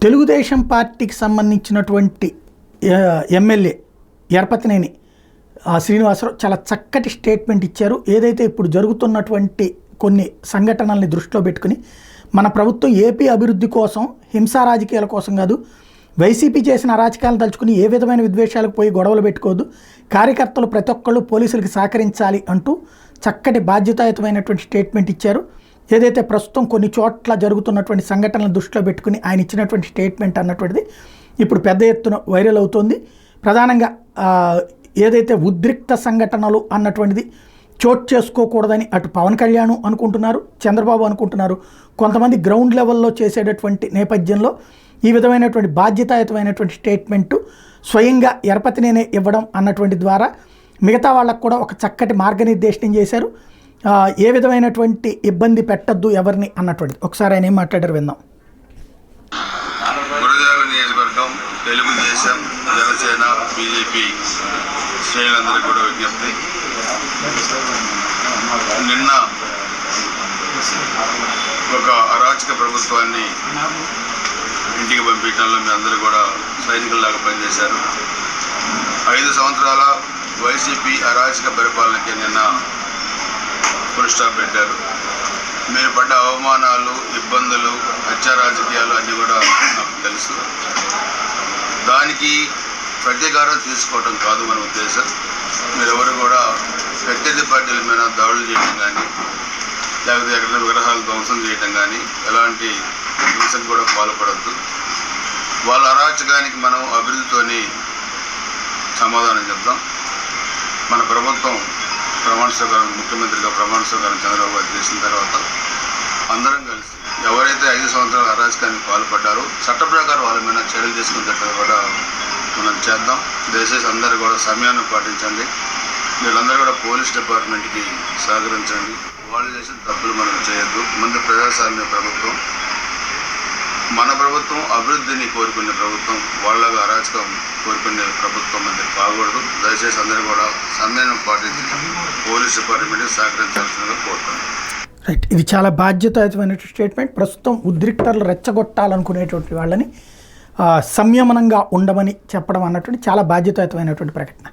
తెలుగుదేశం పార్టీకి సంబంధించినటువంటి ఎమ్మెల్యే ఎరపతినేని శ్రీనివాసరావు చాలా చక్కటి స్టేట్మెంట్ ఇచ్చారు. ఏదైతే ఇప్పుడు జరుగుతున్నటువంటి కొన్ని సంఘటనల్ని దృష్టిలో పెట్టుకుని మన ప్రభుత్వం ఏపీ అభివృద్ధి కోసం హింసా రాజకీయాల కోసం కాదు, వైసీపీ చేసిన అరాచకాలను తలుచుకుని ఏ విధమైన విద్వేషాలకు పోయి గొడవలు పెట్టుకోవద్దు, కార్యకర్తలు ప్రతి ఒక్కళ్ళు పోలీసులకు సహకరించాలి అంటూ చక్కటి బాధ్యతాయుతమైనటువంటి స్టేట్మెంట్ ఇచ్చారు. ఏదైతే ప్రస్తుతం కొన్ని చోట్ల జరుగుతున్నటువంటి సంఘటనలను దృష్టిలో పెట్టుకుని ఆయన ఇచ్చినటువంటి స్టేట్మెంట్ అన్నటువంటిది ఇప్పుడు పెద్ద ఎత్తున వైరల్ అవుతోంది. ప్రధానంగా ఏదైతే ఉద్రిక్త సంఘటనలు అన్నటువంటిది చోటు చేసుకోకూడదని అటు పవన్ కళ్యాణ్ అనుకుంటున్నారు, చంద్రబాబు అనుకుంటున్నారు. కొంతమంది గ్రౌండ్ లెవెల్లో చేసేటటువంటి నేపథ్యంలో ఈ విధమైనటువంటి బాధ్యతాయుతమైనటువంటి స్టేట్మెంటు స్వయంగా ఎరపతినేనే ఇవ్వడం అన్నటువంటి ద్వారా మిగతా వాళ్ళకు కూడా ఒక చక్కటి మార్గనిర్దేశనం చేశారు. ఏ విధమైనటువంటి ఇబ్బంది పెట్టద్దు ఎవరిని అన్నటువంటి ఒకసారి ఆయన ఏం మాట్లాడారు విందాం. నియోజకవర్గం తెలుగుదేశం జనసేన బీజేపీ శ్రేణులందరికీ కూడా విజ్ఞప్తి. నిన్న ఒక అరాచక ప్రభుత్వాన్ని ఇంటికి పంపించడంలో మీ అందరూ కూడా సైనికుల్లాగా పనిచేశారు. 5 సంవత్సరాల వైసీపీ అరాచక పరిపాలనకి నిన్న ఫుల్ స్టాప్ పెట్టారు. మీరు పడ్డ అవమానాలు, ఇబ్బందులు, హత్య రాజకీయాలు అన్నీ కూడా నాకు తెలుసు. దానికి ప్రతీకారం తీసుకోవటం కాదు మన ఉద్దేశం. మీరెవరు కూడా ప్రత్యర్థి పార్టీల మీద దాడులు చేయడం కానీ, లేకపోతే ఎక్కడైనా విగ్రహాలు ధ్వంసం చేయడం కానీ ఎలాంటి హింసకు కూడా పాల్పడద్దు. వాళ్ళ అరాచకానికి మనం అభివృద్ధితోని సమాధానం చెప్తాం. మన ప్రభుత్వం ప్రమాణ స్వీకారం, ముఖ్యమంత్రిగా ప్రమాణ స్వీకారం చంద్రబాబు గారు చేసిన తర్వాత అందరం కలిసి ఎవరైతే 5 సంవత్సరాల అరాచకానికి పాల్పడ్డారో చట్ట ప్రకారం వాళ్ళ మీద చర్యలు తీసుకునేటట్టు కూడా మనం చేద్దాం. దయచేసి అందరూ కూడా సమయాన్ని పాటించండి. వీళ్ళందరూ కూడా పోలీస్ డిపార్ట్మెంట్కి సహకరించండి. వాళ్ళు చేసిన తప్పులు మనం చేయొద్దు. ముందు ప్రజాస్వామ్య ప్రభుత్వం, మన ప్రభుత్వం అభివృద్ధిని కోరుకునే ప్రభుత్వం, వాళ్ళగా అరాచకం కోరుకునే ప్రభుత్వం అనేది కాకూడదు. దయచేసి అందరూ కూడా సమయం పాటించి పోలీస్ డిపార్ట్మెంట్కి సహకరించాల్సిందిగా కోరుతున్నాను. రైట్, ఇది చాలా బాధ్యతాయుతమైన స్టేట్మెంట్. ప్రస్తుతం ఉద్రిక్తలు రెచ్చగొట్టాలనుకునేటువంటి వాళ్ళని సంయమనంగా ఉండమని చెప్పడం అన్నటువంటి చాలా బాధ్యతాయుతమైనటువంటి ప్రకటన.